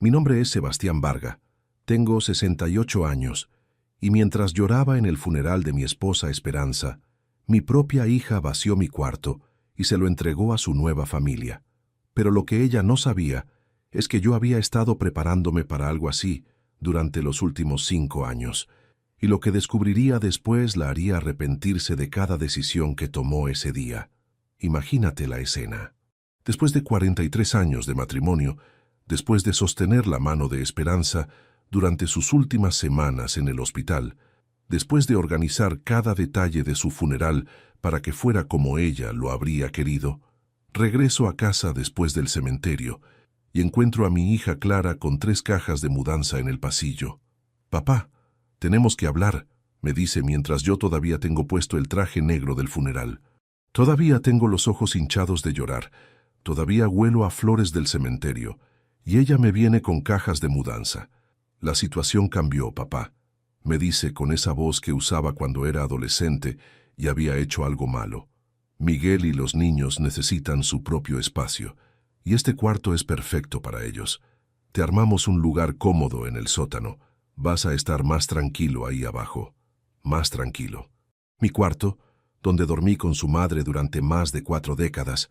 Mi nombre es Sebastián Varga. Tengo 68 años, y mientras lloraba en el funeral de mi esposa Esperanza, mi propia hija vació mi cuarto y se lo entregó a su nueva familia. Pero lo que ella no sabía es que yo había estado preparándome para algo así durante los últimos 5 años, y lo que descubriría después la haría arrepentirse de cada decisión que tomó ese día. Imagínate la escena. Después de 43 años de matrimonio, después de sostener la mano de Esperanza durante sus últimas semanas en el hospital, después de organizar cada detalle de su funeral para que fuera como ella lo habría querido, regreso a casa después del cementerio y encuentro a mi hija Clara con 3 cajas de mudanza en el pasillo. «Papá, tenemos que hablar», me dice mientras yo todavía tengo puesto el traje negro del funeral. Todavía tengo los ojos hinchados de llorar, todavía huelo a flores del cementerio, y ella me viene con cajas de mudanza. «La situación cambió, papá», me dice con esa voz que usaba cuando era adolescente y había hecho algo malo. «Miguel y los niños necesitan su propio espacio, y este cuarto es perfecto para ellos. Te armamos un lugar cómodo en el sótano. Vas a estar más tranquilo ahí abajo. Más tranquilo». Mi cuarto, donde dormí con su madre durante más de 4 décadas,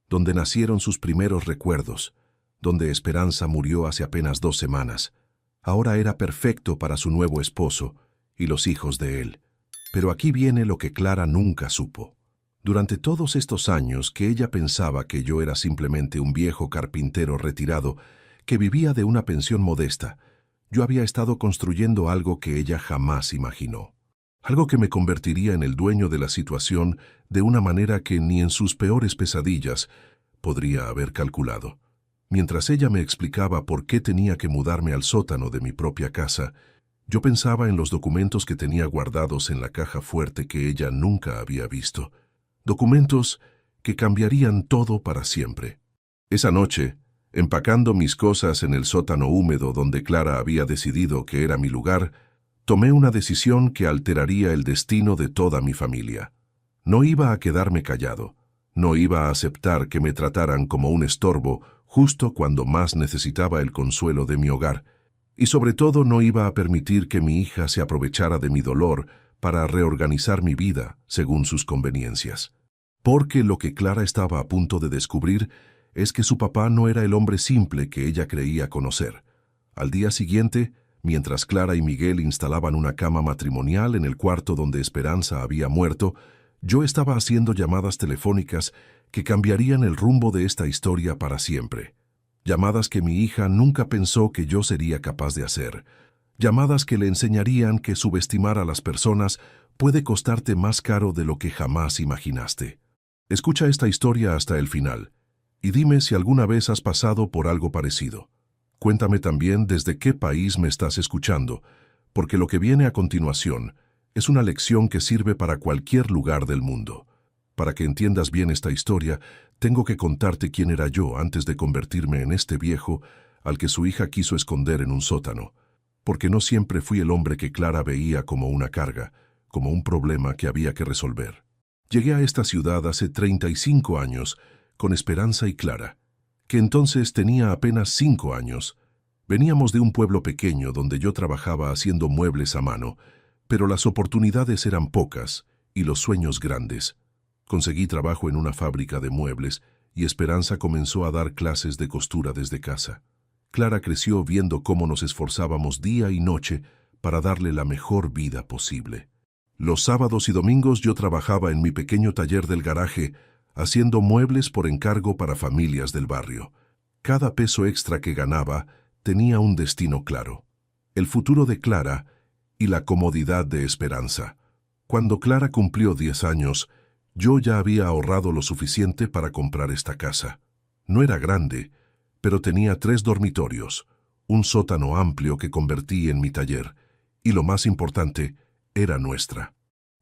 donde nacieron sus primeros recuerdos, donde Esperanza murió hace apenas 2 semanas, ahora era perfecto para su nuevo esposo y los hijos de él. Pero aquí viene lo que Clara nunca supo. Durante todos estos años que ella pensaba que yo era simplemente un viejo carpintero retirado que vivía de una pensión modesta, yo había estado construyendo algo que ella jamás imaginó. Algo que me convertiría en el dueño de la situación de una manera que ni en sus peores pesadillas podría haber calculado. Mientras ella me explicaba por qué tenía que mudarme al sótano de mi propia casa, yo pensaba en los documentos que tenía guardados en la caja fuerte que ella nunca había visto. Documentos que cambiarían todo para siempre. Esa noche, empacando mis cosas en el sótano húmedo donde Clara había decidido que era mi lugar, tomé una decisión que alteraría el destino de toda mi familia. No iba a quedarme callado. No iba a aceptar que me trataran como un estorbo justo cuando más necesitaba el consuelo de mi hogar. Y sobre todo no iba a permitir que mi hija se aprovechara de mi dolor para reorganizar mi vida según sus conveniencias. Porque lo que Clara estaba a punto de descubrir es que su papá no era el hombre simple que ella creía conocer. Al día siguiente, mientras Clara y Miguel instalaban una cama matrimonial en el cuarto donde Esperanza había muerto, yo estaba haciendo llamadas telefónicas que cambiarían el rumbo de esta historia para siempre. Llamadas que mi hija nunca pensó que yo sería capaz de hacer. Llamadas que le enseñarían que subestimar a las personas puede costarte más caro de lo que jamás imaginaste. Escucha esta historia hasta el final y dime si alguna vez has pasado por algo parecido. Cuéntame también desde qué país me estás escuchando, porque lo que viene a continuación es una lección que sirve para cualquier lugar del mundo. Para que entiendas bien esta historia, tengo que contarte quién era yo antes de convertirme en este viejo al que su hija quiso esconder en un sótano, porque no siempre fui el hombre que Clara veía como una carga, como un problema que había que resolver. Llegué a esta ciudad hace 35 años con Esperanza y Clara, que entonces tenía apenas 5 años. Veníamos de un pueblo pequeño donde yo trabajaba haciendo muebles a mano, pero las oportunidades eran pocas y los sueños grandes. Conseguí trabajo en una fábrica de muebles y Esperanza comenzó a dar clases de costura desde casa. Clara creció viendo cómo nos esforzábamos día y noche para darle la mejor vida posible. Los sábados y domingos yo trabajaba en mi pequeño taller del garaje, haciendo muebles por encargo para familias del barrio. Cada peso extra que ganaba tenía un destino claro: el futuro de Clara y la comodidad de Esperanza. Cuando Clara cumplió 10 años, yo ya había ahorrado lo suficiente para comprar esta casa. No era grande, pero tenía 3 dormitorios, un sótano amplio que convertí en mi taller, y lo más importante, era nuestra.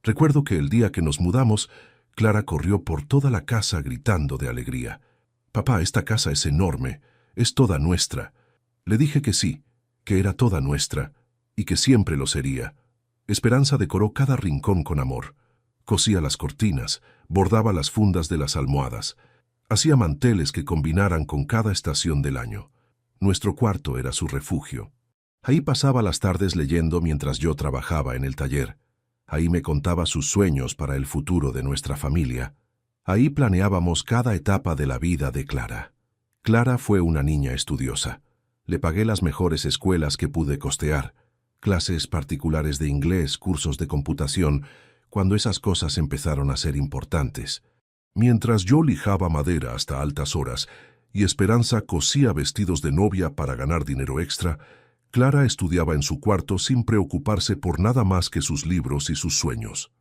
Recuerdo que el día que nos mudamos, Clara corrió por toda la casa gritando de alegría. «Papá, esta casa es enorme, es toda nuestra». Le dije que sí, que era toda nuestra, y que siempre lo sería. Esperanza decoró cada rincón con amor. Cosía las cortinas, bordaba las fundas de las almohadas, hacía manteles que combinaran con cada estación del año. Nuestro cuarto era su refugio. Ahí pasaba las tardes leyendo mientras yo trabajaba en el taller. Ahí me contaba sus sueños para el futuro de nuestra familia. Ahí planeábamos cada etapa de la vida de Clara. Clara fue una niña estudiosa. Le pagué las mejores escuelas que pude costear, clases particulares de inglés, cursos de computación, cuando esas cosas empezaron a ser importantes. Mientras yo lijaba madera hasta altas horas y Esperanza cosía vestidos de novia para ganar dinero extra, Clara estudiaba en su cuarto sin preocuparse por nada más que sus libros y sus sueños.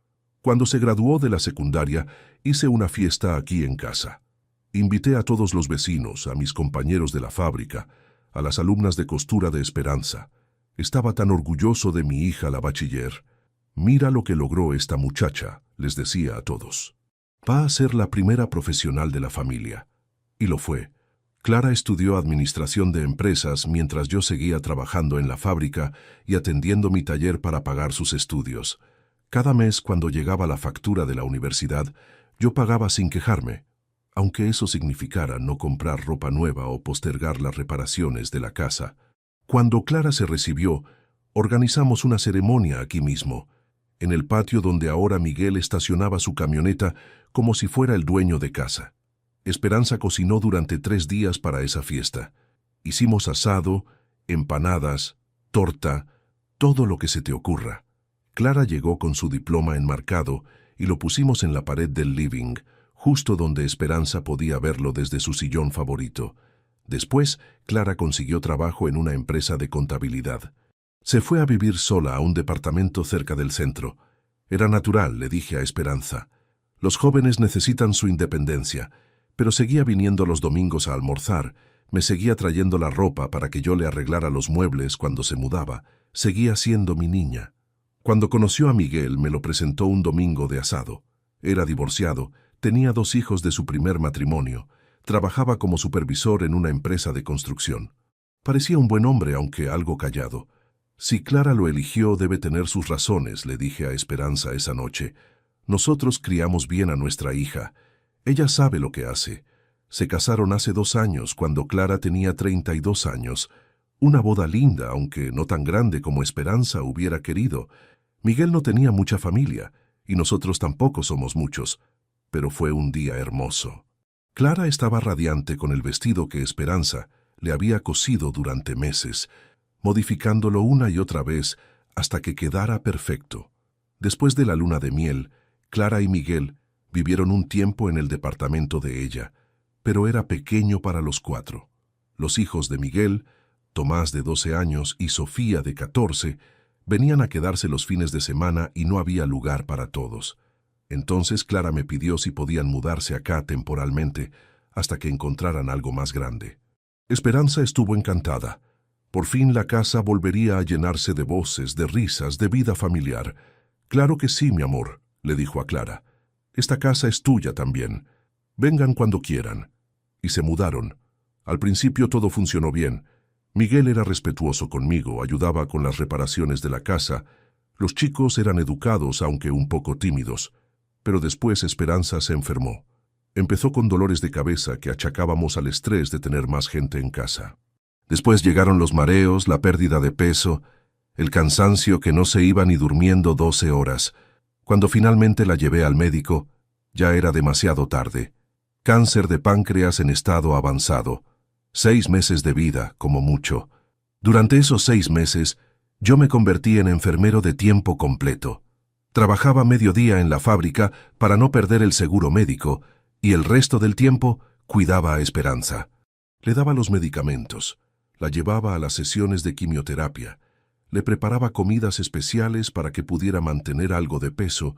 Cuando se graduó de la secundaria, hice una fiesta aquí en casa. Invité a todos los vecinos, a mis compañeros de la fábrica, a las alumnas de costura de Esperanza. Estaba tan orgulloso de mi hija la bachiller. Mira lo que logró esta muchacha, les decía a todos. Va a ser la primera profesional de la familia. Y lo fue. Clara estudió administración de empresas mientras yo seguía trabajando en la fábrica y atendiendo mi taller para pagar sus estudios. Cada mes, cuando llegaba la factura de la universidad, yo pagaba sin quejarme, aunque eso significara no comprar ropa nueva o postergar las reparaciones de la casa. Cuando Clara se recibió, organizamos una ceremonia aquí mismo, en el patio donde ahora Miguel estacionaba su camioneta como si fuera el dueño de casa. Esperanza cocinó durante 3 días para esa fiesta. Hicimos asado, empanadas, torta, todo lo que se te ocurra. Clara llegó con su diploma enmarcado y lo pusimos en la pared del living, justo donde Esperanza podía verlo desde su sillón favorito. Después, Clara consiguió trabajo en una empresa de contabilidad. Se fue a vivir sola a un departamento cerca del centro. Era natural, le dije a Esperanza. Los jóvenes necesitan su independencia, pero seguía viniendo los domingos a almorzar, me seguía trayendo la ropa para que yo le arreglara los muebles cuando se mudaba, seguía siendo mi niña. Cuando conoció a Miguel, me lo presentó un domingo de asado. Era divorciado, tenía 2 hijos de su primer matrimonio, trabajaba como supervisor en una empresa de construcción. Parecía un buen hombre, aunque algo callado. Si Clara lo eligió, debe tener sus razones, le dije a Esperanza esa noche. Nosotros criamos bien a nuestra hija. Ella sabe lo que hace. Se casaron hace 2 años, cuando Clara tenía 32 años. Una boda linda, aunque no tan grande como Esperanza hubiera querido. Miguel no tenía mucha familia, y nosotros tampoco somos muchos, pero fue un día hermoso. Clara estaba radiante con el vestido que Esperanza le había cosido durante meses, modificándolo una y otra vez hasta que quedara perfecto. Después de la luna de miel, Clara y Miguel vivieron un tiempo en el departamento de ella, pero era pequeño para los 4. Los hijos de Miguel, Tomás de 12 años y Sofía de 14, venían a quedarse los fines de semana y no había lugar para todos. Entonces Clara me pidió si podían mudarse acá temporalmente hasta que encontraran algo más grande. Esperanza estuvo encantada. Por fin la casa volvería a llenarse de voces, de risas, de vida familiar. «Claro que sí, mi amor», le dijo a Clara. «Esta casa es tuya también. Vengan cuando quieran». Y se mudaron. Al principio todo funcionó bien. Miguel era respetuoso conmigo, ayudaba con las reparaciones de la casa. Los chicos eran educados, aunque un poco tímidos. Pero después Esperanza se enfermó. Empezó con dolores de cabeza que achacábamos al estrés de tener más gente en casa. Después llegaron los mareos, la pérdida de peso, el cansancio que no se iba ni durmiendo 12 horas. Cuando finalmente la llevé al médico, ya era demasiado tarde. Cáncer de páncreas en estado avanzado. 6 meses de vida, como mucho. Durante esos 6 meses, yo me convertí en enfermero de tiempo completo. Trabajaba mediodía en la fábrica para no perder el seguro médico y el resto del tiempo cuidaba a Esperanza. Le daba los medicamentos, la llevaba a las sesiones de quimioterapia, le preparaba comidas especiales para que pudiera mantener algo de peso,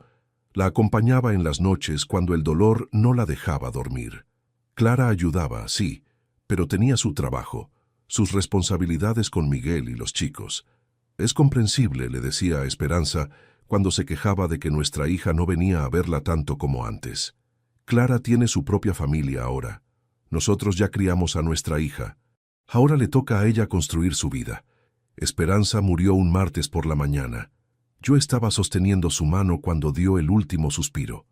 la acompañaba en las noches cuando el dolor no la dejaba dormir. Clara ayudaba, sí, pero tenía su trabajo, sus responsabilidades con Miguel y los chicos. Es comprensible, le decía a Esperanza, cuando se quejaba de que nuestra hija no venía a verla tanto como antes. Clara tiene su propia familia ahora. Nosotros ya criamos a nuestra hija. Ahora le toca a ella construir su vida. Esperanza murió un martes por la mañana. Yo estaba sosteniendo su mano cuando dio el último suspiro.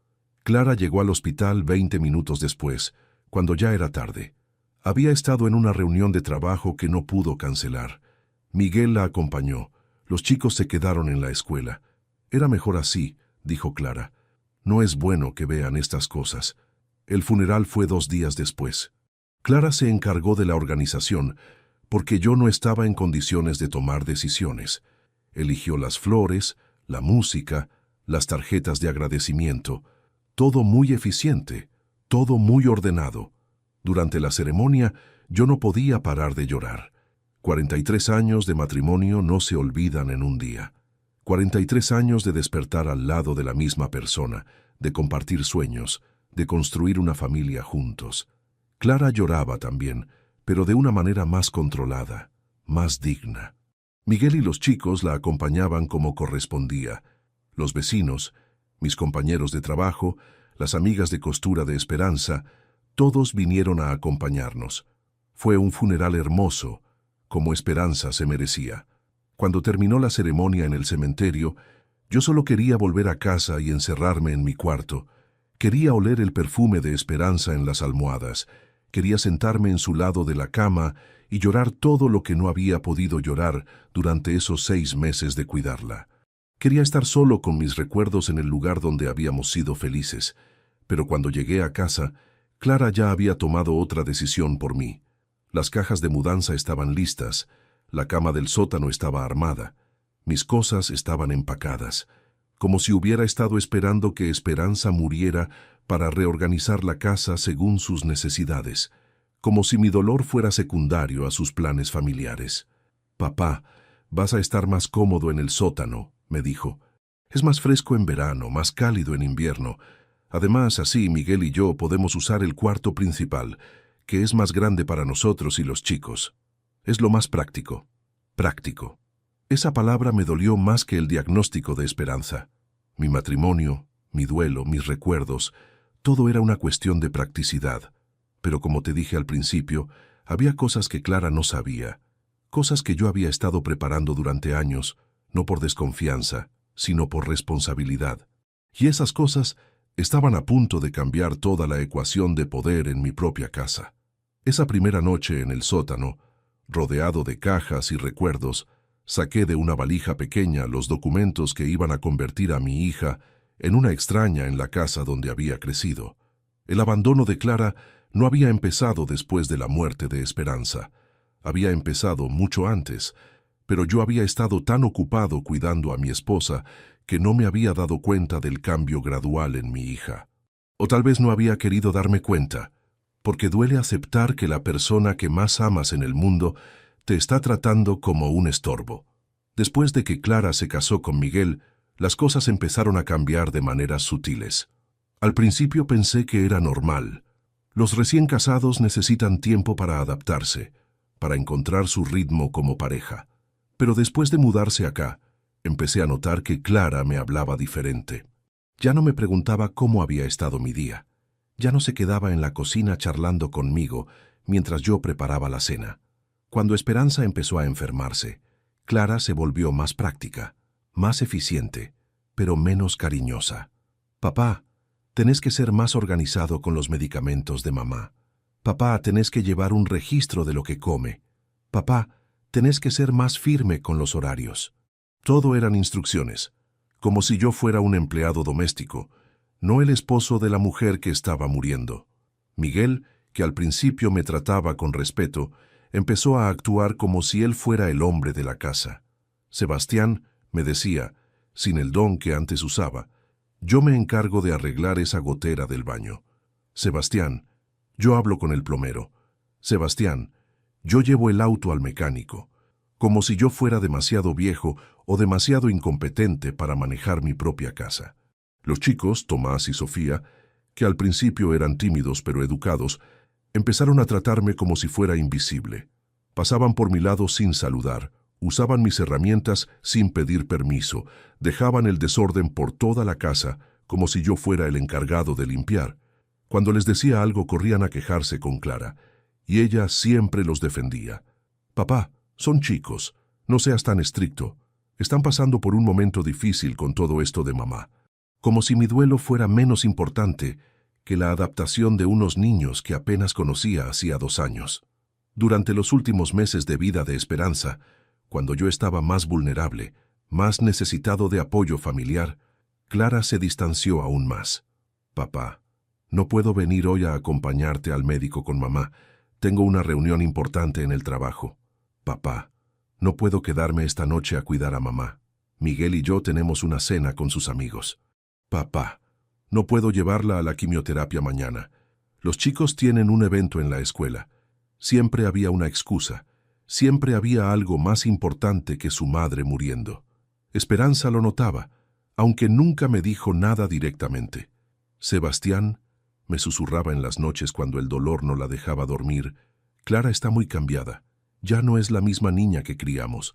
Clara llegó al hospital 20 minutos después, cuando ya era tarde. Había estado en una reunión de trabajo que no pudo cancelar. Miguel la acompañó. Los chicos se quedaron en la escuela. Era mejor así, dijo Clara. No es bueno que vean estas cosas. El funeral fue 2 días después. Clara se encargó de la organización, porque yo no estaba en condiciones de tomar decisiones. Eligió las flores, la música, las tarjetas de agradecimiento. Todo muy eficiente, todo muy ordenado. Durante la ceremonia, yo no podía parar de llorar. 43 años de matrimonio no se olvidan en un día. 43 años de despertar al lado de la misma persona, de compartir sueños, de construir una familia juntos. Clara lloraba también, pero de una manera más controlada, más digna. Miguel y los chicos la acompañaban como correspondía. Los vecinos, mis compañeros de trabajo, las amigas de costura de Esperanza, todos vinieron a acompañarnos. Fue un funeral hermoso, como Esperanza se merecía. Cuando terminó la ceremonia en el cementerio, yo solo quería volver a casa y encerrarme en mi cuarto. Quería oler el perfume de Esperanza en las almohadas. Quería sentarme en su lado de la cama y llorar todo lo que no había podido llorar durante esos 6 meses de cuidarla. Quería estar solo con mis recuerdos en el lugar donde habíamos sido felices. Pero cuando llegué a casa, Clara ya había tomado otra decisión por mí. Las cajas de mudanza estaban listas, la cama del sótano estaba armada, mis cosas estaban empacadas, como si hubiera estado esperando que Esperanza muriera para reorganizar la casa según sus necesidades, como si mi dolor fuera secundario a sus planes familiares. «Papá, vas a estar más cómodo en el sótano», me dijo. «Es más fresco en verano, más cálido en invierno. Además, así Miguel y yo podemos usar el cuarto principal, que es más grande para nosotros y los chicos. Es lo más práctico». Práctico. Esa palabra me dolió más que el diagnóstico de Esperanza. Mi matrimonio, mi duelo, mis recuerdos, todo era una cuestión de practicidad. Pero como te dije al principio, había cosas que Clara no sabía, cosas que yo había estado preparando durante años, no por desconfianza, sino por responsabilidad. Y esas cosas estaban a punto de cambiar toda la ecuación de poder en mi propia casa. Esa primera noche en el sótano, rodeado de cajas y recuerdos, saqué de una valija pequeña los documentos que iban a convertir a mi hija en una extraña en la casa donde había crecido. El abandono de Clara no había empezado después de la muerte de Esperanza. Había empezado mucho antes, pero yo había estado tan ocupado cuidando a mi esposa que no me había dado cuenta del cambio gradual en mi hija. O tal vez no había querido darme cuenta, porque duele aceptar que la persona que más amas en el mundo te está tratando como un estorbo. Después de que Clara se casó con Miguel, las cosas empezaron a cambiar de maneras sutiles. Al principio pensé que era normal. Los recién casados necesitan tiempo para adaptarse, para encontrar su ritmo como pareja. Pero después de mudarse acá, empecé a notar que Clara me hablaba diferente. Ya no me preguntaba cómo había estado mi día. Ya no se quedaba en la cocina charlando conmigo mientras yo preparaba la cena. Cuando Esperanza empezó a enfermarse, Clara se volvió más práctica, más eficiente, pero menos cariñosa. «Papá, tenés que ser más organizado con los medicamentos de mamá. Papá, tenés que llevar un registro de lo que come. Papá, tenés que ser más firme con los horarios». Todo eran instrucciones, como si yo fuera un empleado doméstico, no el esposo de la mujer que estaba muriendo. Miguel, que al principio me trataba con respeto, empezó a actuar como si él fuera el hombre de la casa. Sebastián, me decía, sin el don que antes usaba, yo me encargo de arreglar esa gotera del baño. Sebastián, yo hablo con el plomero. Sebastián, yo llevo el auto al mecánico, como si yo fuera demasiado viejo o demasiado incompetente para manejar mi propia casa. Los chicos, Tomás y Sofía, que al principio eran tímidos pero educados, empezaron a tratarme como si fuera invisible. Pasaban por mi lado sin saludar, usaban mis herramientas sin pedir permiso, dejaban el desorden por toda la casa como si yo fuera el encargado de limpiar. Cuando les decía algo corrían a quejarse con Clara, y ella siempre los defendía. «Papá, son chicos, no seas tan estricto. Están pasando por un momento difícil con todo esto de mamá». Como si mi duelo fuera menos importante que la adaptación de unos niños que apenas conocía hacía 2 años. Durante los últimos meses de vida de Esperanza, cuando yo estaba más vulnerable, más necesitado de apoyo familiar, Clara se distanció aún más. Papá, no puedo venir hoy a acompañarte al médico con mamá. Tengo una reunión importante en el trabajo. Papá, no puedo quedarme esta noche a cuidar a mamá. Miguel y yo tenemos una cena con sus amigos. Papá, no puedo llevarla a la quimioterapia mañana. Los chicos tienen un evento en la escuela. Siempre había una excusa. Siempre había algo más importante que su madre muriendo. Esperanza lo notaba, aunque nunca me dijo nada directamente. Sebastián, me susurraba en las noches cuando el dolor no la dejaba dormir, Clara está muy cambiada. Ya no es la misma niña que criamos.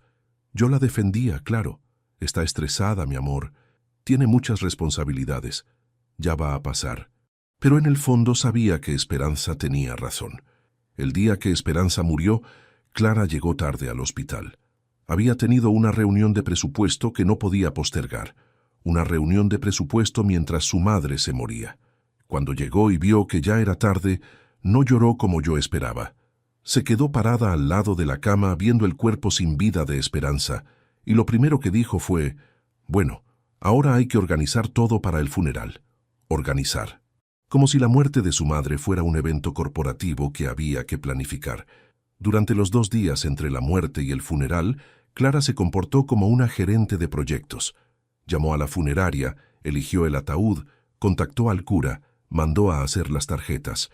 Yo la defendía, claro. Está estresada, mi amor. Tiene muchas responsabilidades. Ya va a pasar. Pero en el fondo sabía que Esperanza tenía razón. El día que Esperanza murió, Clara llegó tarde al hospital. Había tenido una reunión de presupuesto que no podía postergar. Una reunión de presupuesto mientras su madre se moría. Cuando llegó y vio que ya era tarde, no lloró como yo esperaba. Se quedó parada al lado de la cama viendo el cuerpo sin vida de Esperanza, y lo primero que dijo fue, bueno, ahora hay que organizar todo para el funeral. Organizar. Como si la muerte de su madre fuera un evento corporativo que había que planificar. Durante los 2 días entre la muerte y el funeral, Clara se comportó como una gerente de proyectos. Llamó a la funeraria, eligió el ataúd, contactó al cura, mandó a hacer las tarjetas.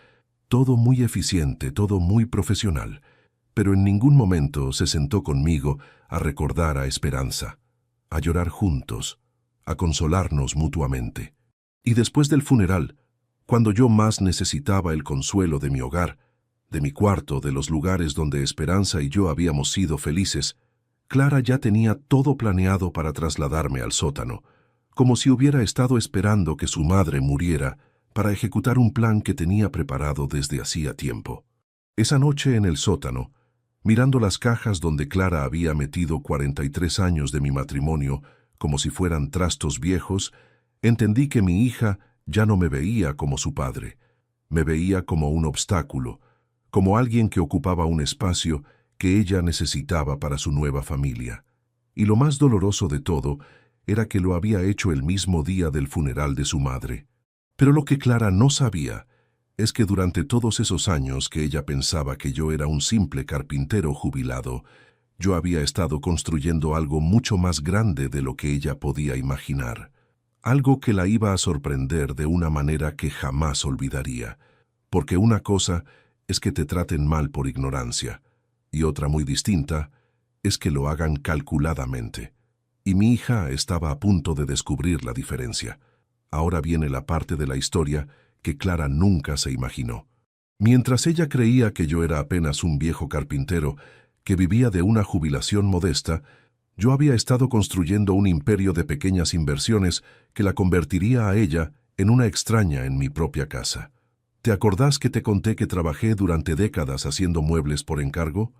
Todo muy eficiente, todo muy profesional. Pero en ningún momento se sentó conmigo a recordar a Esperanza, a llorar juntos, a consolarnos mutuamente. Y después del funeral, cuando yo más necesitaba el consuelo de mi hogar, de mi cuarto, de los lugares donde Esperanza y yo habíamos sido felices, Clara ya tenía todo planeado para trasladarme al sótano, como si hubiera estado esperando que su madre muriera para ejecutar un plan que tenía preparado desde hacía tiempo. Esa noche en el sótano, mirando las cajas donde Clara había metido 43 años de mi matrimonio como si fueran trastos viejos, entendí que mi hija ya no me veía como su padre. Me veía como un obstáculo, como alguien que ocupaba un espacio que ella necesitaba para su nueva familia. Y lo más doloroso de todo era que lo había hecho el mismo día del funeral de su madre. Pero lo que Clara no sabía es que durante todos esos años que ella pensaba que yo era un simple carpintero jubilado, yo había estado construyendo algo mucho más grande de lo que ella podía imaginar. Algo que la iba a sorprender de una manera que jamás olvidaría. Porque una cosa es que te traten mal por ignorancia, y otra muy distinta es que lo hagan calculadamente. Y mi hija estaba a punto de descubrir la diferencia. Ahora viene la parte de la historia que Clara nunca se imaginó. Mientras ella creía que yo era apenas un viejo carpintero que vivía de una jubilación modesta, yo había estado construyendo un imperio de pequeñas inversiones que la convertiría a ella en una extraña en mi propia casa. ¿Te acordás que te conté que trabajé durante décadas haciendo muebles por encargo?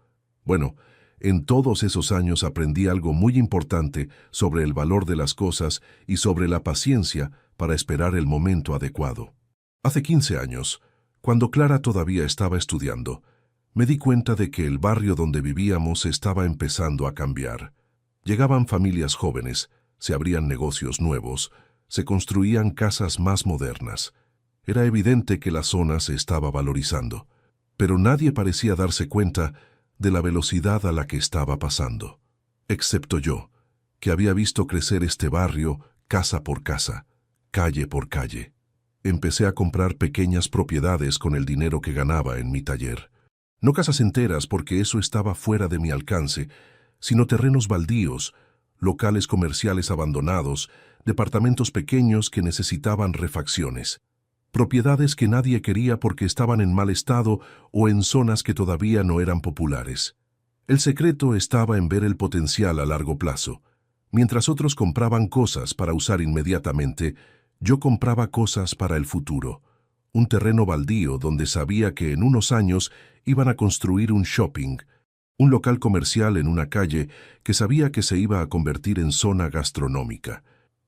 Bueno, en todos esos años aprendí algo muy importante sobre el valor de las cosas y sobre la paciencia para esperar el momento adecuado. Hace 15 años, cuando Clara todavía estaba estudiando, me di cuenta de que el barrio donde vivíamos estaba empezando a cambiar. Llegaban familias jóvenes, se abrían negocios nuevos, se construían casas más modernas. Era evidente que la zona se estaba valorizando, pero nadie parecía darse cuenta de la velocidad a la que estaba pasando. Excepto yo, que había visto crecer este barrio casa por casa, calle por calle. Empecé a comprar pequeñas propiedades con el dinero que ganaba en mi taller. No casas enteras porque eso estaba fuera de mi alcance, sino terrenos baldíos, locales comerciales abandonados, departamentos pequeños que necesitaban refacciones. Propiedades que nadie quería porque estaban en mal estado o en zonas que todavía no eran populares. El secreto estaba en ver el potencial a largo plazo. Mientras otros compraban cosas para usar inmediatamente, yo compraba cosas para el futuro. Un terreno baldío donde sabía que en unos años iban a construir un shopping, un local comercial en una calle que sabía que se iba a convertir en zona gastronómica.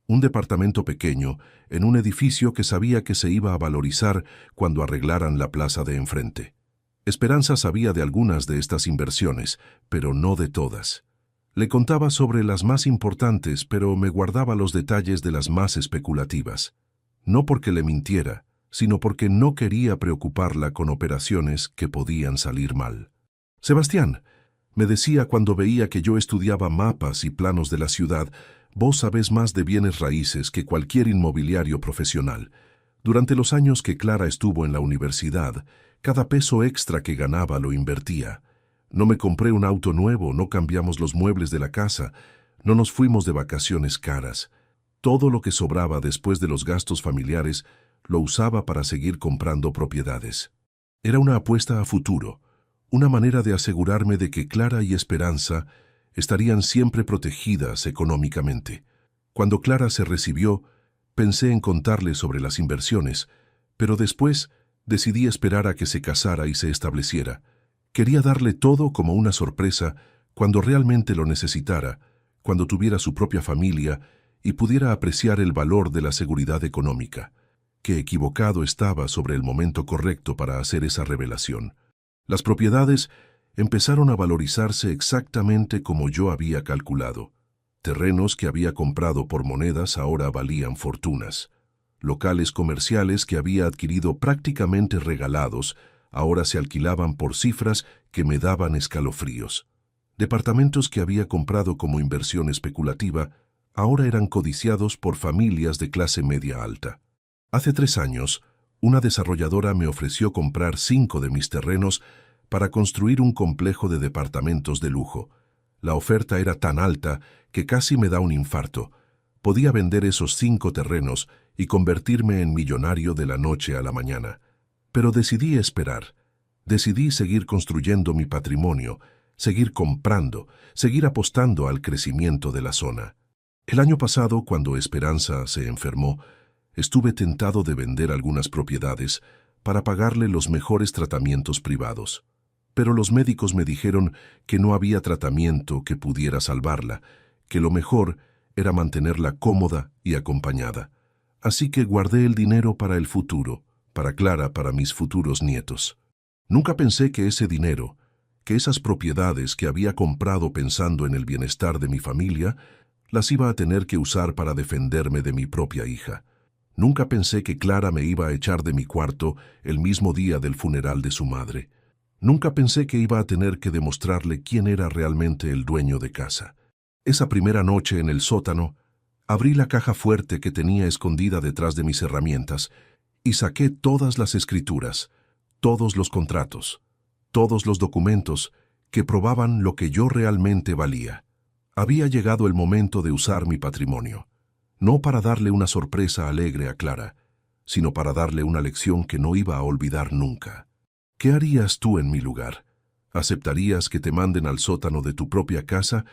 Un departamento pequeño, en un edificio que sabía que se iba a valorizar cuando arreglaran la plaza de enfrente. Esperanza sabía de algunas de estas inversiones, pero no de todas. Le contaba sobre las más importantes, pero me guardaba los detalles de las más especulativas. No porque le mintiera, sino porque no quería preocuparla con operaciones que podían salir mal. Sebastián, me decía cuando veía que yo estudiaba mapas y planos de la ciudad, vos sabés más de bienes raíces que cualquier inmobiliario profesional. Durante los años que Clara estuvo en la universidad, cada peso extra que ganaba lo invertía. No me compré un auto nuevo, no cambiamos los muebles de la casa, no nos fuimos de vacaciones caras. Todo lo que sobraba después de los gastos familiares lo usaba para seguir comprando propiedades. Era una apuesta a futuro, una manera de asegurarme de que Clara y Esperanza estarían siempre protegidas económicamente. Cuando Clara se recibió, pensé en contarle sobre las inversiones, pero después decidí esperar a que se casara y se estableciera. Quería darle todo como una sorpresa cuando realmente lo necesitara, cuando tuviera su propia familia y pudiera apreciar el valor de la seguridad económica. Qué equivocado estaba sobre el momento correcto para hacer esa revelación. Las propiedades empezaron a valorizarse exactamente como yo había calculado. Terrenos que había comprado por monedas ahora valían fortunas. Locales comerciales que había adquirido prácticamente regalados ahora se alquilaban por cifras que me daban escalofríos. Departamentos que había comprado como inversión especulativa ahora eran codiciados por familias de clase media alta. Hace 3 años, una desarrolladora me ofreció comprar 5 de mis terrenos para construir un complejo de departamentos de lujo. La oferta era tan alta que casi me da un infarto. Podía vender esos 5 terrenos y convertirme en millonario de la noche a la mañana. Pero decidí esperar. Decidí seguir construyendo mi patrimonio, seguir comprando, seguir apostando al crecimiento de la zona. El año pasado, cuando Esperanza se enfermó, estuve tentado de vender algunas propiedades para pagarle los mejores tratamientos privados. Pero los médicos me dijeron que no había tratamiento que pudiera salvarla, que lo mejor era mantenerla cómoda y acompañada. Así que guardé el dinero para el futuro, para Clara, para mis futuros nietos. Nunca pensé que ese dinero, que esas propiedades que había comprado pensando en el bienestar de mi familia, las iba a tener que usar para defenderme de mi propia hija. Nunca pensé que Clara me iba a echar de mi cuarto el mismo día del funeral de su madre. Nunca pensé que iba a tener que demostrarle quién era realmente el dueño de casa. Esa primera noche en el sótano, abrí la caja fuerte que tenía escondida detrás de mis herramientas y saqué todas las escrituras, todos los contratos, todos los documentos que probaban lo que yo realmente valía. Había llegado el momento de usar mi patrimonio. No para darle una sorpresa alegre a Clara, sino para darle una lección que no iba a olvidar nunca. ¿Qué harías tú en mi lugar? ¿Aceptarías que te manden al sótano de tu propia casa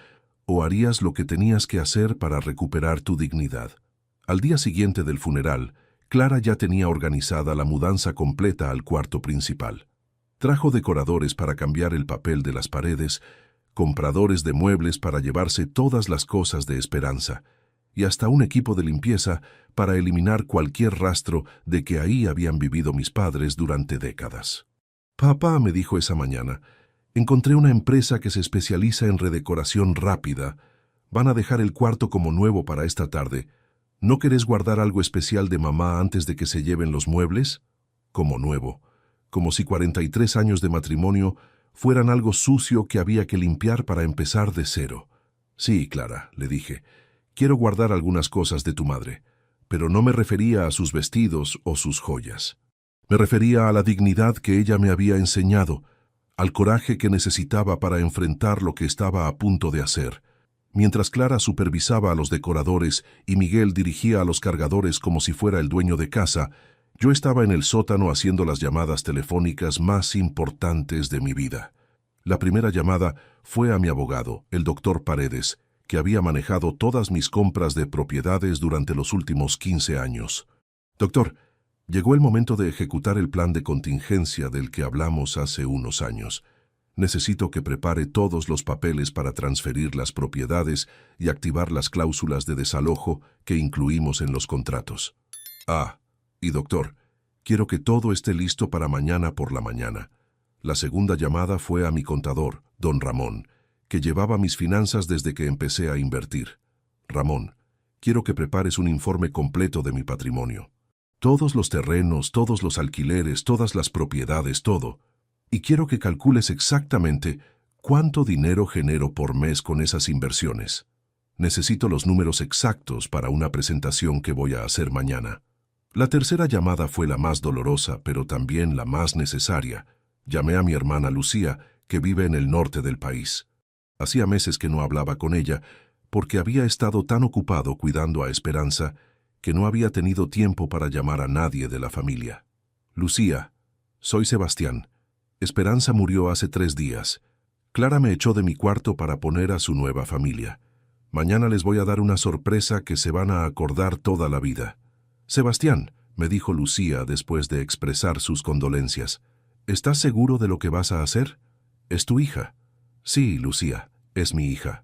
o harías lo que tenías que hacer para recuperar tu dignidad? Al día siguiente del funeral, Clara ya tenía organizada la mudanza completa al cuarto principal. Trajo decoradores para cambiar el papel de las paredes, compradores de muebles para llevarse todas las cosas de Esperanza, y hasta un equipo de limpieza para eliminar cualquier rastro de que ahí habían vivido mis padres durante décadas. Papá, me dijo esa mañana, encontré una empresa que se especializa en redecoración rápida. Van a dejar el cuarto como nuevo para esta tarde. ¿No querés guardar algo especial de mamá antes de que se lleven los muebles? Como nuevo, como si 43 años de matrimonio fueran algo sucio que había que limpiar para empezar de cero. Sí, Clara, le dije. Quiero guardar algunas cosas de tu madre, pero no me refería a sus vestidos o sus joyas. Me refería a la dignidad que ella me había enseñado, al coraje que necesitaba para enfrentar lo que estaba a punto de hacer. Mientras Clara supervisaba a los decoradores y Miguel dirigía a los cargadores como si fuera el dueño de casa, yo estaba en el sótano haciendo las llamadas telefónicas más importantes de mi vida. La primera llamada fue a mi abogado, el doctor Paredes, que había manejado todas mis compras de propiedades durante los últimos 15 años. Doctor, llegó el momento de ejecutar el plan de contingencia del que hablamos hace unos años. Necesito que prepare todos los papeles para transferir las propiedades y activar las cláusulas de desalojo que incluimos en los contratos. Y doctor, quiero que todo esté listo para mañana por la mañana. La segunda llamada fue a mi contador, don Ramón, que llevaba mis finanzas desde que empecé a invertir. Ramón, quiero que prepares un informe completo de mi patrimonio. Todos los terrenos, todos los alquileres, todas las propiedades, todo. Y quiero que calcules exactamente cuánto dinero genero por mes con esas inversiones. Necesito los números exactos para una presentación que voy a hacer mañana. La tercera llamada fue la más dolorosa, pero también la más necesaria. Llamé a mi hermana Lucía, que vive en el norte del país. Hacía meses que no hablaba con ella, porque había estado tan ocupado cuidando a Esperanza que no había tenido tiempo para llamar a nadie de la familia. Lucía, soy Sebastián. Esperanza murió hace 3 días. Clara me echó de mi cuarto para poner a su nueva familia. Mañana les voy a dar una sorpresa que se van a acordar toda la vida. Sebastián, me dijo Lucía después de expresar sus condolencias, ¿estás seguro de lo que vas a hacer? ¿Es tu hija? Sí, Lucía, es mi hija.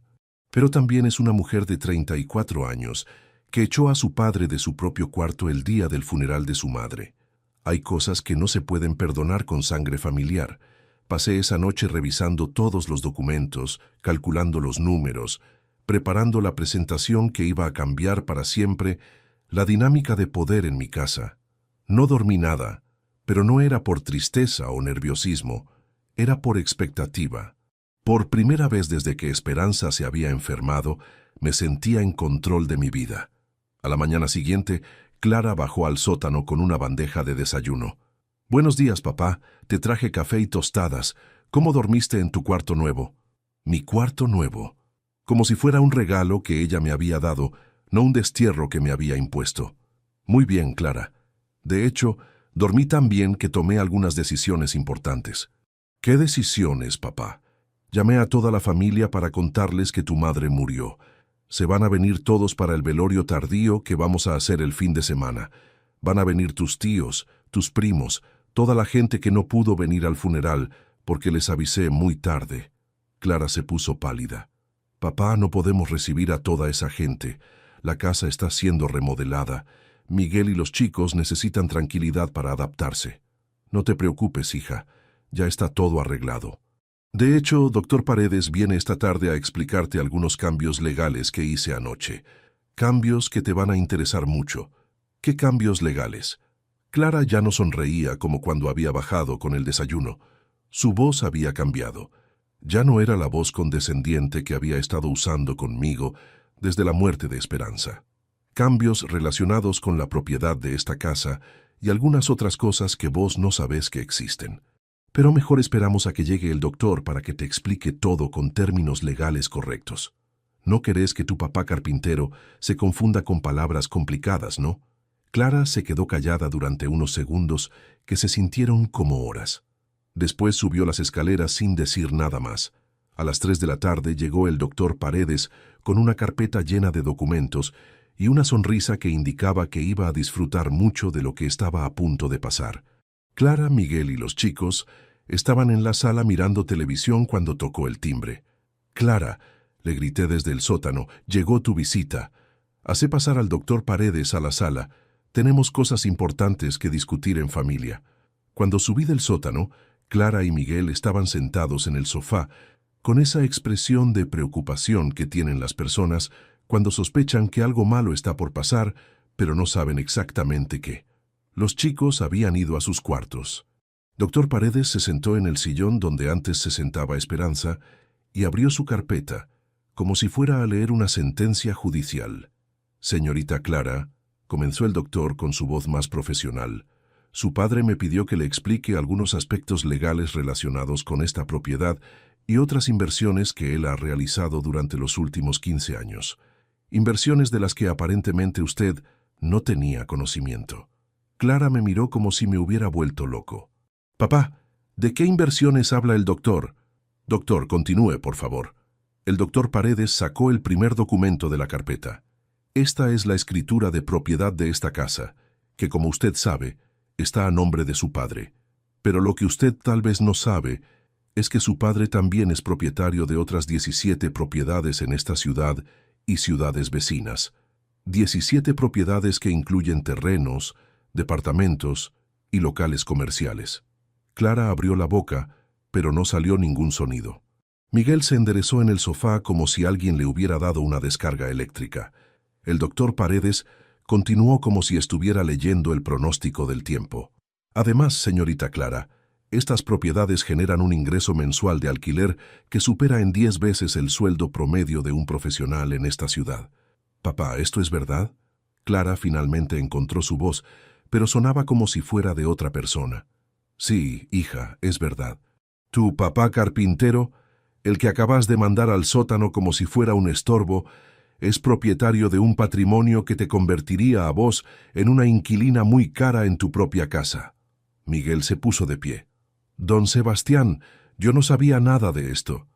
Pero también es una mujer de 34 años que echó a su padre de su propio cuarto el día del funeral de su madre. Hay cosas que no se pueden perdonar con sangre familiar. Pasé esa noche revisando todos los documentos, calculando los números, preparando la presentación que iba a cambiar para siempre la dinámica de poder en mi casa. No dormí nada, pero no era por tristeza o nerviosismo, era por expectativa. Por primera vez desde que Esperanza se había enfermado, me sentía en control de mi vida. A la mañana siguiente, Clara bajó al sótano con una bandeja de desayuno. «Buenos días, papá. Te traje café y tostadas. ¿Cómo dormiste en tu cuarto nuevo?» «Mi cuarto nuevo». Como si fuera un regalo que ella me había dado, no un destierro que me había impuesto. «Muy bien, Clara. De hecho, dormí tan bien que tomé algunas decisiones importantes». «¿Qué decisiones, papá?» «Llamé a toda la familia para contarles que tu madre murió. Se van a venir todos para el velorio tardío que vamos a hacer el fin de semana. Van a venir tus tíos, tus primos, toda la gente que no pudo venir al funeral porque les avisé muy tarde». Clara se puso pálida. «Papá, no podemos recibir a toda esa gente. La casa está siendo remodelada. Miguel y los chicos necesitan tranquilidad para adaptarse. No te preocupes, hija. Ya está todo arreglado. De hecho, doctor Paredes viene esta tarde a explicarte algunos cambios legales que hice anoche. Cambios que te van a interesar mucho». «¿Qué cambios legales?» Clara ya no sonreía como cuando había bajado con el desayuno. Su voz había cambiado. Ya no era la voz condescendiente que había estado usando conmigo desde la muerte de Esperanza. Cambios relacionados con la propiedad de esta casa y algunas otras cosas que vos no sabés que existen. Pero mejor esperamos a que llegue el doctor para que te explique todo con términos legales correctos. No querés que tu papá carpintero se confunda con palabras complicadas, ¿no? Clara se quedó callada durante unos segundos que se sintieron como horas. Después subió las escaleras sin decir nada más. A las 3 de la tarde llegó el doctor Paredes con una carpeta llena de documentos y una sonrisa que indicaba que iba a disfrutar mucho de lo que estaba a punto de pasar. Clara, Miguel y los chicos estaban en la sala mirando televisión cuando tocó el timbre. «Clara», le grité desde el sótano, «llegó tu visita. Hacé pasar al doctor Paredes a la sala. Tenemos cosas importantes que discutir en familia». Cuando subí del sótano, Clara y Miguel estaban sentados en el sofá, con esa expresión de preocupación que tienen las personas cuando sospechan que algo malo está por pasar, pero no saben exactamente qué. Los chicos habían ido a sus cuartos. Doctor Paredes se sentó en el sillón donde antes se sentaba Esperanza y abrió su carpeta, como si fuera a leer una sentencia judicial. «Señorita Clara», comenzó el doctor con su voz más profesional, «su padre me pidió que le explique algunos aspectos legales relacionados con esta propiedad y otras inversiones que él ha realizado durante los últimos 15 años. Inversiones de las que aparentemente usted no tenía conocimiento». Clara me miró como si me hubiera vuelto loco. «Papá, ¿de qué inversiones habla el doctor?» «Doctor, continúe, por favor». El doctor Paredes sacó el primer documento de la carpeta. «Esta es la escritura de propiedad de esta casa, que como usted sabe, está a nombre de su padre. Pero lo que usted tal vez no sabe es que su padre también es propietario de otras 17 propiedades en esta ciudad y ciudades vecinas. 17 propiedades que incluyen terrenos, departamentos y locales comerciales. Clara abrió la boca, pero no salió ningún sonido. Miguel se enderezó en el sofá como si alguien le hubiera dado una descarga eléctrica. El doctor Paredes continuó como si estuviera leyendo el pronóstico del tiempo. Además, señorita Clara, estas propiedades generan un ingreso mensual de alquiler que supera en 10 veces el sueldo promedio de un profesional en esta ciudad. Papá, ¿esto es verdad? Clara finalmente encontró su voz, pero sonaba como si fuera de otra persona. Sí, hija, es verdad. Tu papá carpintero, el que acabas de mandar al sótano como si fuera un estorbo, es propietario de un patrimonio que te convertiría a vos en una inquilina muy cara en tu propia casa. Miguel se puso de pie. Don Sebastián, yo no sabía nada de esto.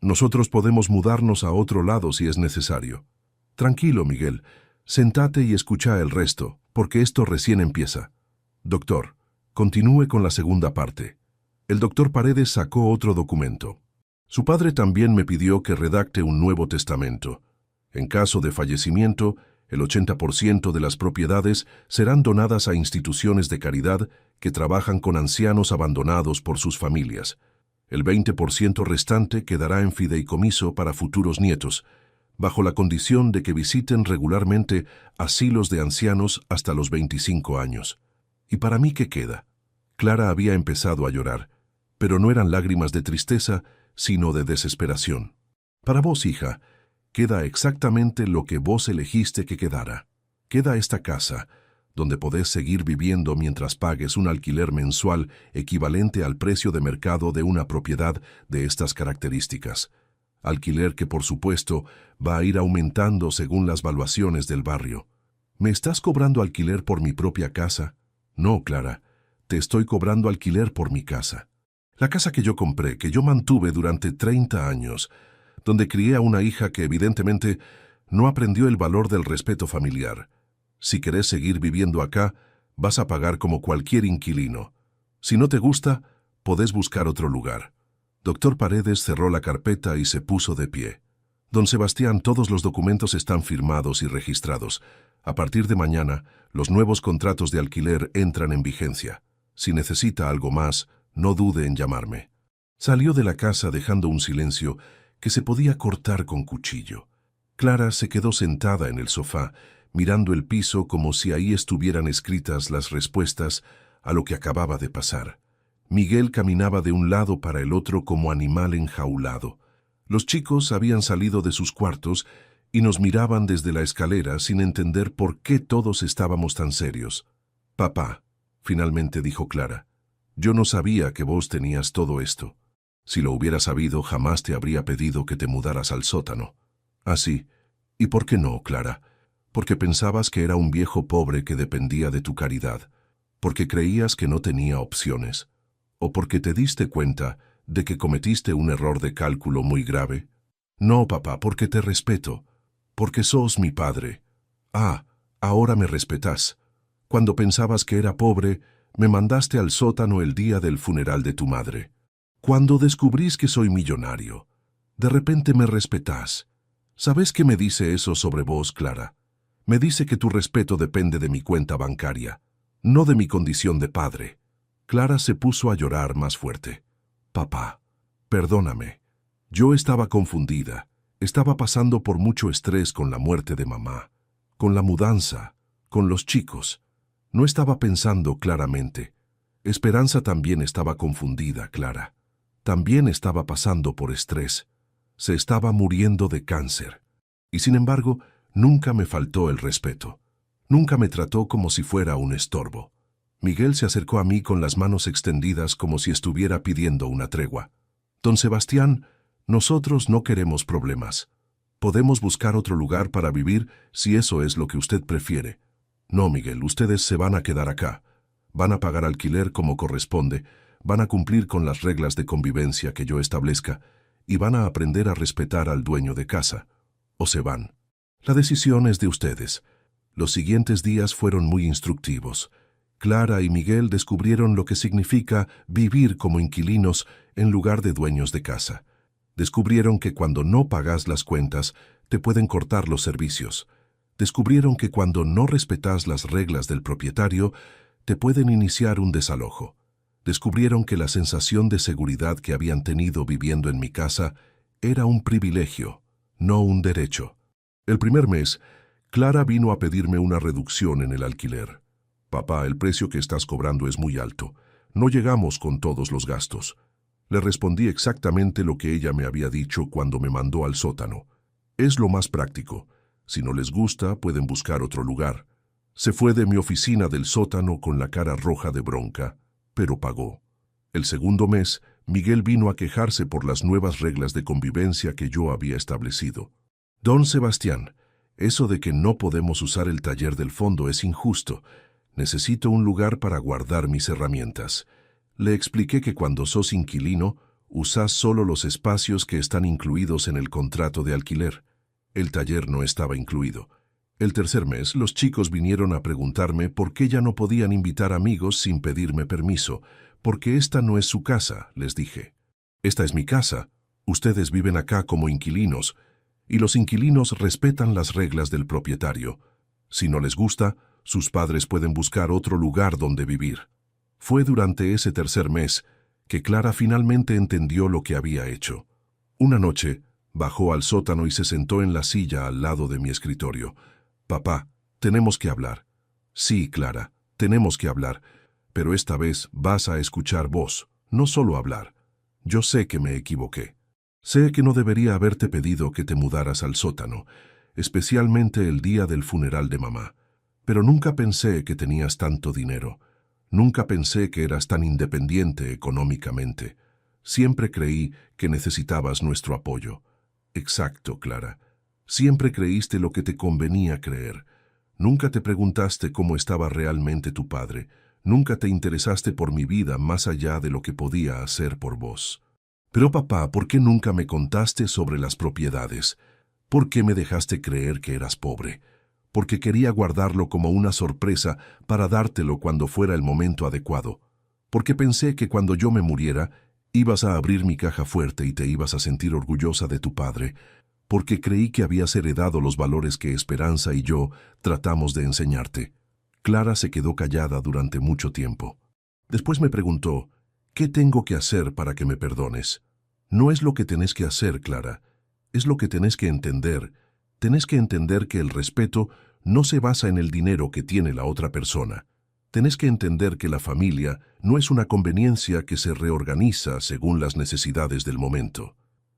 Nosotros podemos mudarnos a otro lado si es necesario. Tranquilo, Miguel. Sentate y escucha el resto, porque esto recién empieza. Doctor, continúe con la segunda parte. El doctor Paredes sacó otro documento. Su padre también me pidió que redacte un nuevo testamento. En caso de fallecimiento, el 80% de las propiedades serán donadas a instituciones de caridad que trabajan con ancianos abandonados por sus familias. El 20% restante quedará en fideicomiso para futuros nietos, bajo la condición de que visiten regularmente asilos de ancianos hasta los 25 años. ¿Y para mí qué queda? Clara había empezado a llorar, pero no eran lágrimas de tristeza, sino de desesperación. Para vos, hija, queda exactamente lo que vos elegiste que quedara. Queda esta casa, donde podés seguir viviendo mientras pagues un alquiler mensual equivalente al precio de mercado de una propiedad de estas características. Alquiler que, por supuesto, va a ir aumentando según las valuaciones del barrio. ¿Me estás cobrando alquiler por mi propia casa? No, Clara, te estoy cobrando alquiler por mi casa. La casa que yo compré, que yo mantuve durante 30 años, donde crié a una hija que evidentemente no aprendió el valor del respeto familiar. Si querés seguir viviendo acá, vas a pagar como cualquier inquilino. Si no te gusta, podés buscar otro lugar. Doctor Paredes cerró la carpeta y se puso de pie. Don Sebastián, todos los documentos están firmados y registrados. A partir de mañana, los nuevos contratos de alquiler entran en vigencia. Si necesita algo más, no dude en llamarme. Salió de la casa dejando un silencio que se podía cortar con cuchillo. Clara se quedó sentada en el sofá, mirando el piso como si ahí estuvieran escritas las respuestas a lo que acababa de pasar. Miguel caminaba de un lado para el otro como animal enjaulado. Los chicos habían salido de sus cuartos y nos miraban desde la escalera sin entender por qué todos estábamos tan serios. «Papá», finalmente dijo Clara, «yo no sabía que vos tenías todo esto. Si lo hubiera sabido, jamás te habría pedido que te mudaras al sótano». «Ah, sí. ¿Y por qué no, Clara? Porque pensabas que era un viejo pobre que dependía de tu caridad. Porque creías que no tenía opciones. ¿O porque te diste cuenta de que cometiste un error de cálculo muy grave? No, papá, porque te respeto. Porque sos mi padre. Ah, ahora me respetás. Cuando pensabas que era pobre, me mandaste al sótano el día del funeral de tu madre. Cuando descubrís que soy millonario, de repente me respetás. ¿Sabés qué me dice eso sobre vos, Clara? Me dice que tu respeto depende de mi cuenta bancaria, no de mi condición de padre. Clara se puso a llorar más fuerte. Papá, perdóname. Yo estaba confundida. Estaba pasando por mucho estrés con la muerte de mamá, con la mudanza, con los chicos. No estaba pensando claramente. Esperanza también estaba confundida, Clara. También estaba pasando por estrés. Se estaba muriendo de cáncer. Y sin embargo, nunca me faltó el respeto. Nunca me trató como si fuera un estorbo. Miguel se acercó a mí con las manos extendidas como si estuviera pidiendo una tregua. Don Sebastián, nosotros no queremos problemas. Podemos buscar otro lugar para vivir si eso es lo que usted prefiere. No, Miguel, ustedes se van a quedar acá. Van a pagar alquiler como corresponde, van a cumplir con las reglas de convivencia que yo establezca y van a aprender a respetar al dueño de casa. O se van. La decisión es de ustedes. Los siguientes días fueron muy instructivos. Clara y Miguel descubrieron lo que significa vivir como inquilinos en lugar de dueños de casa. Descubrieron que cuando no pagas las cuentas, te pueden cortar los servicios. Descubrieron que cuando no respetas las reglas del propietario, te pueden iniciar un desalojo. Descubrieron que la sensación de seguridad que habían tenido viviendo en mi casa era un privilegio, no un derecho. El primer mes, Clara vino a pedirme una reducción en el alquiler. «Papá, el precio que estás cobrando es muy alto. No llegamos con todos los gastos». Le respondí exactamente lo que ella me había dicho cuando me mandó al sótano. «Es lo más práctico. Si no les gusta, pueden buscar otro lugar». Se fue de mi oficina del sótano con la cara roja de bronca, pero pagó. El segundo mes, Miguel vino a quejarse por las nuevas reglas de convivencia que yo había establecido. «Don Sebastián, eso de que no podemos usar el taller del fondo es injusto. Necesito un lugar para guardar mis herramientas». Le expliqué que cuando sos inquilino, usás solo los espacios que están incluidos en el contrato de alquiler. El taller no estaba incluido. El tercer mes, los chicos vinieron a preguntarme por qué ya no podían invitar amigos sin pedirme permiso, porque esta no es su casa, les dije. «Esta es mi casa. Ustedes viven acá como inquilinos, y los inquilinos respetan las reglas del propietario. Si no les gusta, sus padres pueden buscar otro lugar donde vivir». Fue durante ese tercer mes que Clara finalmente entendió lo que había hecho. Una noche, bajó al sótano y se sentó en la silla al lado de mi escritorio. «Papá, tenemos que hablar». «Sí, Clara, tenemos que hablar, pero esta vez vas a escuchar vos, no solo hablar. Yo sé que me equivoqué. Sé que no debería haberte pedido que te mudaras al sótano, especialmente el día del funeral de mamá. Pero nunca pensé que tenías tanto dinero. Nunca pensé que eras tan independiente económicamente. Siempre creí que necesitabas nuestro apoyo». «Exacto, Clara. Siempre creíste lo que te convenía creer. Nunca te preguntaste cómo estaba realmente tu padre. Nunca te interesaste por mi vida más allá de lo que podía hacer por vos. Pero papá, ¿por qué nunca me contaste sobre las propiedades? ¿Por qué me dejaste creer que eras pobre? Porque quería guardarlo como una sorpresa para dártelo cuando fuera el momento adecuado. Porque pensé que cuando yo me muriera, ibas a abrir mi caja fuerte y te ibas a sentir orgullosa de tu padre. Porque creí que habías heredado los valores que Esperanza y yo tratamos de enseñarte». Clara se quedó callada durante mucho tiempo. Después me preguntó, «¿Qué tengo que hacer para que me perdones?» «No es lo que tenés que hacer, Clara. Es lo que tenés que entender. Tenés que entender que el respeto no se basa en el dinero que tiene la otra persona. Tenés que entender que la familia no es una conveniencia que se reorganiza según las necesidades del momento.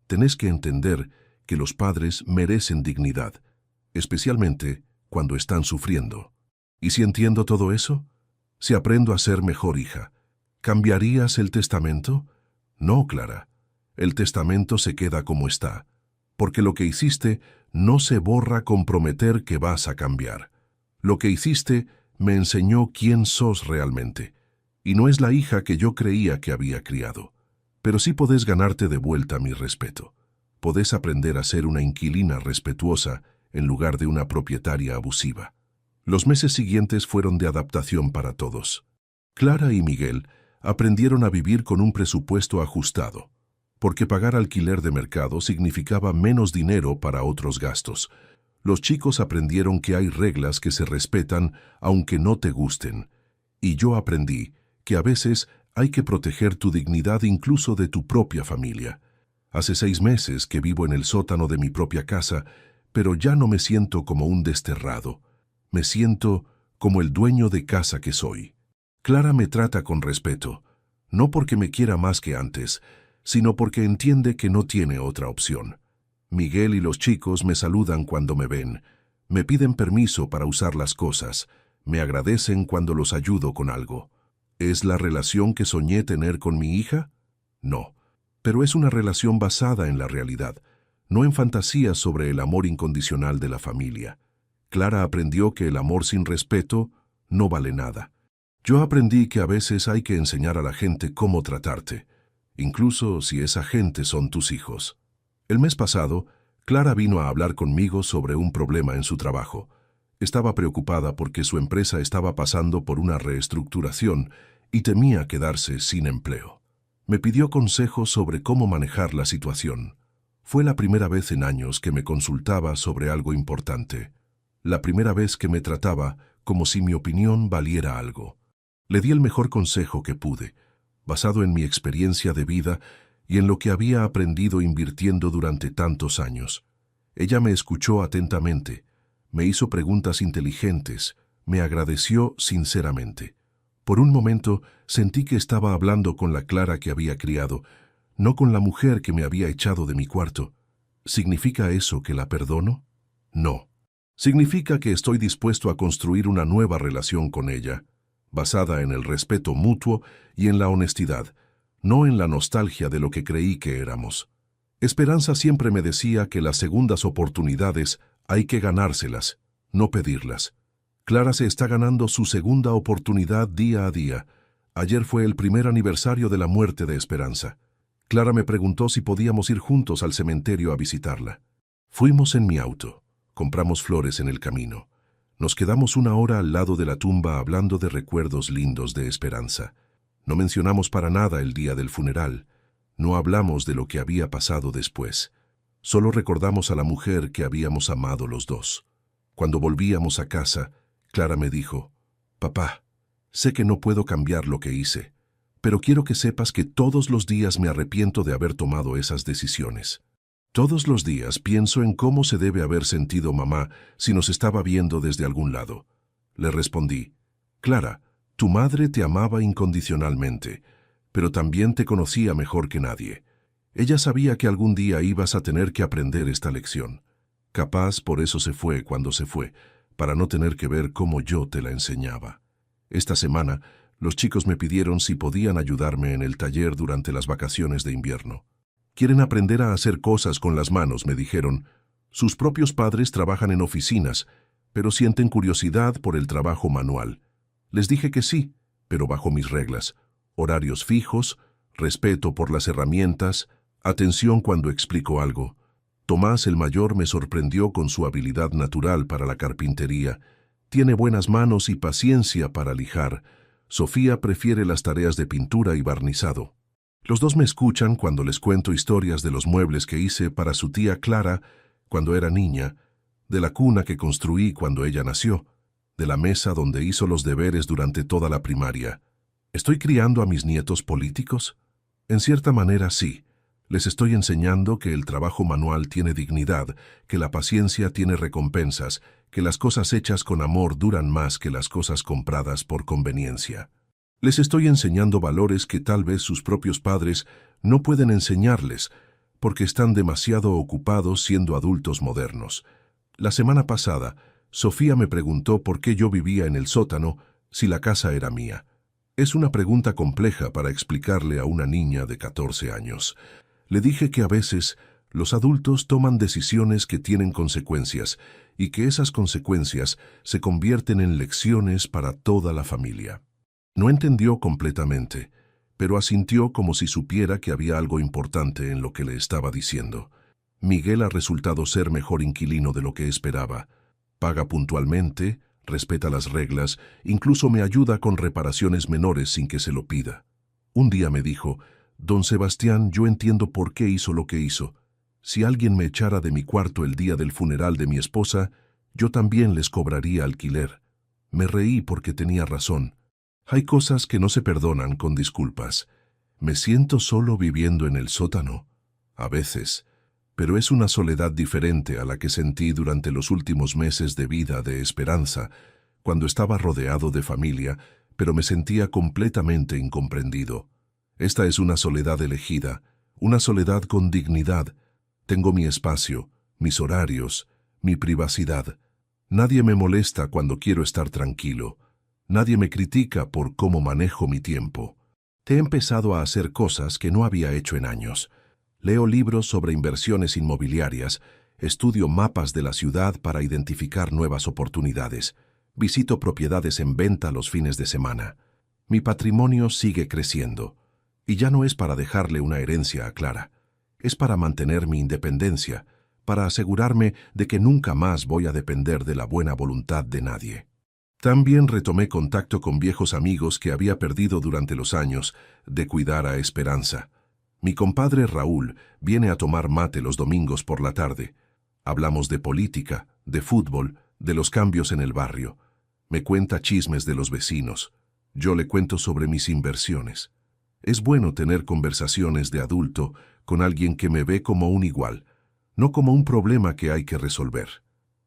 Tenés que entender que los padres merecen dignidad, especialmente cuando están sufriendo. ¿Y si entiendo todo eso? Si aprendo a ser mejor hija, ¿cambiarías el testamento? No, Clara. El testamento se queda como está, porque lo que hiciste no se borra con prometer que vas a cambiar. Lo que hiciste me enseñó quién sos realmente, y no es la hija que yo creía que había criado. Pero sí podés ganarte de vuelta mi respeto. Podés aprender a ser una inquilina respetuosa en lugar de una propietaria abusiva». Los meses siguientes fueron de adaptación para todos. Clara y Miguel aprendieron a vivir con un presupuesto ajustado, porque pagar alquiler de mercado significaba menos dinero para otros gastos. Los chicos aprendieron que hay reglas que se respetan aunque no te gusten, y yo aprendí que a veces hay que proteger tu dignidad incluso de tu propia familia. Hace 6 meses que vivo en el sótano de mi propia casa, pero ya no me siento como un desterrado. Me siento como el dueño de casa que soy. Clara me trata con respeto, no porque me quiera más que antes, sino porque entiende que no tiene otra opción. Miguel y los chicos me saludan cuando me ven, me piden permiso para usar las cosas, me agradecen cuando los ayudo con algo. ¿Es la relación que soñé tener con mi hija? No, pero es una relación basada en la realidad, no en fantasías sobre el amor incondicional de la familia. Clara aprendió que el amor sin respeto no vale nada. Yo aprendí que a veces hay que enseñar a la gente cómo tratarte, incluso si esa gente son tus hijos. El mes pasado, Clara vino a hablar conmigo sobre un problema en su trabajo. Estaba preocupada porque su empresa estaba pasando por una reestructuración y temía quedarse sin empleo. Me pidió consejos sobre cómo manejar la situación. Fue la primera vez en años que me consultaba sobre algo importante. La primera vez que me trataba como si mi opinión valiera algo. Le di el mejor consejo que pude, basado en mi experiencia de vida y en lo que había aprendido invirtiendo durante tantos años. Ella me escuchó atentamente, me hizo preguntas inteligentes, me agradeció sinceramente. Por un momento sentí que estaba hablando con la Clara que había criado, no con la mujer que me había echado de mi cuarto. ¿Significa eso que la perdono? No. Significa que estoy dispuesto a construir una nueva relación con ella, basada en el respeto mutuo y en la honestidad, no en la nostalgia de lo que creí que éramos. Esperanza siempre me decía que las segundas oportunidades hay que ganárselas, no pedirlas. Clara se está ganando su segunda oportunidad día a día. Ayer fue el primer aniversario de la muerte de Esperanza. Clara me preguntó si podíamos ir juntos al cementerio a visitarla. Fuimos en mi auto. Compramos flores en el camino. Nos quedamos una hora al lado de la tumba hablando de recuerdos lindos de Esperanza. No mencionamos para nada el día del funeral. No hablamos de lo que había pasado después. Solo recordamos a la mujer que habíamos amado los dos. Cuando volvíamos a casa, Clara me dijo: «Papá, sé que no puedo cambiar lo que hice, pero quiero que sepas que todos los días me arrepiento de haber tomado esas decisiones. Todos los días pienso en cómo se debe haber sentido mamá si nos estaba viendo desde algún lado». Le respondí: «Clara, tu madre te amaba incondicionalmente, pero también te conocía mejor que nadie. Ella sabía que algún día ibas a tener que aprender esta lección. Capaz por eso se fue cuando se fue, para no tener que ver cómo yo te la enseñaba. Esta semana, los chicos me pidieron si podían ayudarme en el taller durante las vacaciones de invierno. Quieren aprender a hacer cosas con las manos, me dijeron. Sus propios padres trabajan en oficinas, pero sienten curiosidad por el trabajo manual. Les dije que sí, pero bajo mis reglas: horarios fijos, respeto por las herramientas, atención cuando explico algo. Tomás, el mayor, me sorprendió con su habilidad natural para la carpintería. Tiene buenas manos y paciencia para lijar. Sofía prefiere las tareas de pintura y barnizado. Los dos me escuchan cuando les cuento historias de los muebles que hice para su tía Clara cuando era niña, de la cuna que construí cuando ella nació, de la mesa donde hizo los deberes durante toda la primaria. ¿Estoy criando a mis nietos políticos? En cierta manera sí. Les estoy enseñando que el trabajo manual tiene dignidad, que la paciencia tiene recompensas, que las cosas hechas con amor duran más que las cosas compradas por conveniencia. Les estoy enseñando valores que tal vez sus propios padres no pueden enseñarles, porque están demasiado ocupados siendo adultos modernos. La semana pasada, Sofía me preguntó por qué yo vivía en el sótano si la casa era mía. Es una pregunta compleja para explicarle a una niña de 14 años. Le dije que a veces los adultos toman decisiones que tienen consecuencias y que esas consecuencias se convierten en lecciones para toda la familia. No entendió completamente, pero asintió como si supiera que había algo importante en lo que le estaba diciendo. Miguel ha resultado ser mejor inquilino de lo que esperaba. Paga puntualmente, respeta las reglas, incluso me ayuda con reparaciones menores sin que se lo pida. Un día me dijo: «Don Sebastián, yo entiendo por qué hizo lo que hizo. Si alguien me echara de mi cuarto el día del funeral de mi esposa, yo también les cobraría alquiler». Me reí porque tenía razón. Hay cosas que no se perdonan con disculpas. Me siento solo viviendo en el sótano. A veces. Pero es una soledad diferente a la que sentí durante los últimos meses de vida de Esperanza, cuando estaba rodeado de familia, pero me sentía completamente incomprendido. Esta es una soledad elegida, una soledad con dignidad. Tengo mi espacio, mis horarios, mi privacidad. Nadie me molesta cuando quiero estar tranquilo. Nadie me critica por cómo manejo mi tiempo. He empezado a hacer cosas que no había hecho en años. Leo libros sobre inversiones inmobiliarias, estudio mapas de la ciudad para identificar nuevas oportunidades, visito propiedades en venta los fines de semana. Mi patrimonio sigue creciendo. Y ya no es para dejarle una herencia a Clara. Es para mantener mi independencia, para asegurarme de que nunca más voy a depender de la buena voluntad de nadie. También retomé contacto con viejos amigos que había perdido durante los años de cuidar a Esperanza. Mi compadre Raúl viene a tomar mate los domingos por la tarde. Hablamos de política, de fútbol, de los cambios en el barrio. Me cuenta chismes de los vecinos. Yo le cuento sobre mis inversiones. Es bueno tener conversaciones de adulto con alguien que me ve como un igual, no como un problema que hay que resolver.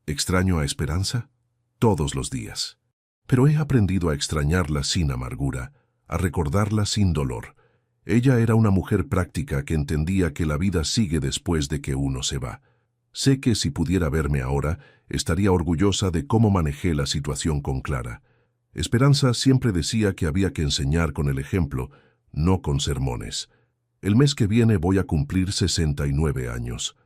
¿Extraño a Esperanza? Todos los días. Pero he aprendido a extrañarla sin amargura, a recordarla sin dolor. Ella era una mujer práctica que entendía que la vida sigue después de que uno se va. Sé que si pudiera verme ahora, estaría orgullosa de cómo manejé la situación con Clara. Esperanza siempre decía que había que enseñar con el ejemplo, no con sermones. El mes que viene voy a cumplir 69 años.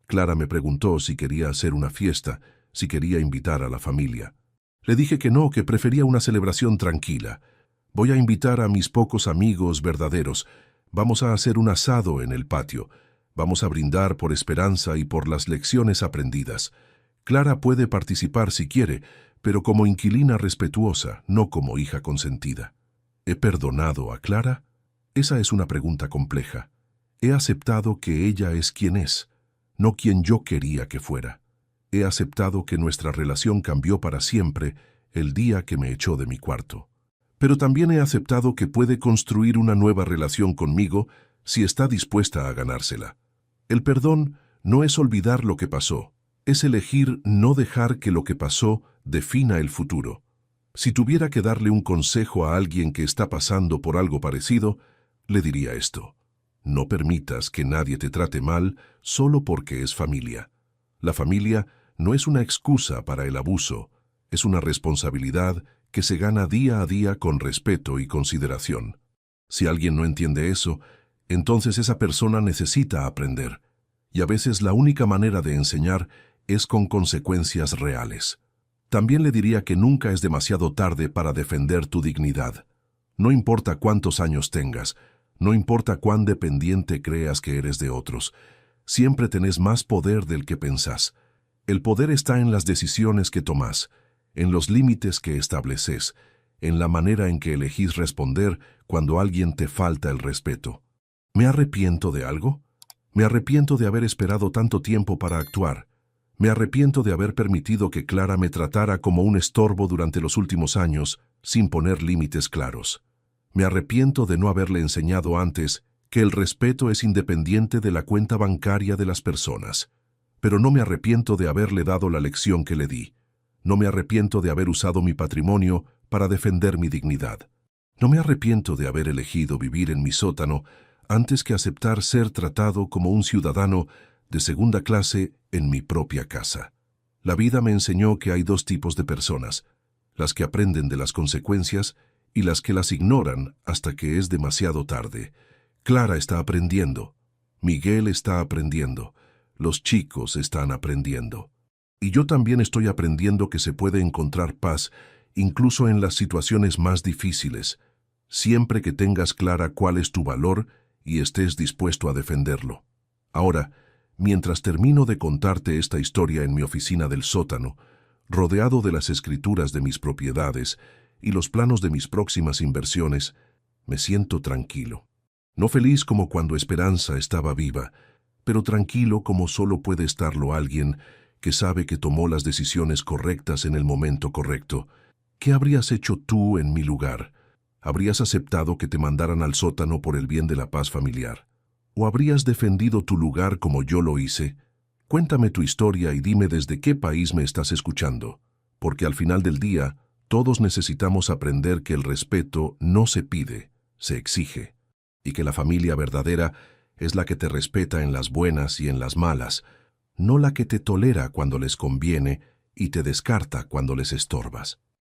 Clara me preguntó si quería hacer una fiesta, si quería invitar a la familia. Le dije que no, que prefería una celebración tranquila. Voy a invitar a mis pocos amigos verdaderos. Vamos a hacer un asado en el patio. Vamos a brindar por Esperanza y por las lecciones aprendidas. Clara puede participar si quiere, pero como inquilina respetuosa, no como hija consentida. ¿He perdonado a Clara? Esa es una pregunta compleja. He aceptado que ella es quien es, no quien yo quería que fuera. He aceptado que nuestra relación cambió para siempre el día que me echó de mi cuarto. Pero también he aceptado que puede construir una nueva relación conmigo si está dispuesta a ganársela. El perdón no es olvidar lo que pasó, es elegir no dejar que lo que pasó defina el futuro. Si tuviera que darle un consejo a alguien que está pasando por algo parecido, le diría esto: no permitas que nadie te trate mal solo porque es familia. La familia no es una excusa para el abuso, es una responsabilidad que se gana día a día con respeto y consideración. Si alguien no entiende eso, entonces esa persona necesita aprender, y a veces la única manera de enseñar es con consecuencias reales. También le diría que nunca es demasiado tarde para defender tu dignidad. No importa cuántos años tengas, no importa cuán dependiente creas que eres de otros, siempre tenés más poder del que pensás. El poder está en las decisiones que tomás, en los límites que estableces, en la manera en que elegís responder cuando alguien te falta el respeto. ¿Me arrepiento de algo? Me arrepiento de haber esperado tanto tiempo para actuar. Me arrepiento de haber permitido que Clara me tratara como un estorbo durante los últimos años, sin poner límites claros. Me arrepiento de no haberle enseñado antes que el respeto es independiente de la cuenta bancaria de las personas. Pero no me arrepiento de haberle dado la lección que le di. No me arrepiento de haber usado mi patrimonio para defender mi dignidad. No me arrepiento de haber elegido vivir en mi sótano antes que aceptar ser tratado como un ciudadano de segunda clase en mi propia casa. La vida me enseñó que hay dos tipos de personas: las que aprenden de las consecuencias y las que las ignoran hasta que es demasiado tarde. Clara está aprendiendo. Miguel está aprendiendo. Los chicos están aprendiendo. Y yo también estoy aprendiendo que se puede encontrar paz incluso en las situaciones más difíciles, siempre que tengas clara cuál es tu valor y estés dispuesto a defenderlo. Ahora, mientras termino de contarte esta historia en mi oficina del sótano, rodeado de las escrituras de mis propiedades y los planos de mis próximas inversiones, me siento tranquilo. No feliz como cuando Esperanza estaba viva, pero tranquilo como solo puede estarlo alguien que sabe que tomó las decisiones correctas en el momento correcto. ¿Qué habrías hecho tú en mi lugar? ¿Habrías aceptado que te mandaran al sótano por el bien de la paz familiar? ¿O habrías defendido tu lugar como yo lo hice? Cuéntame tu historia y dime desde qué país me estás escuchando, porque al final del día, todos necesitamos aprender que el respeto no se pide, se exige, y que la familia verdadera es la que te respeta en las buenas y en las malas, no la que te tolera cuando les conviene y te descarta cuando les estorbas.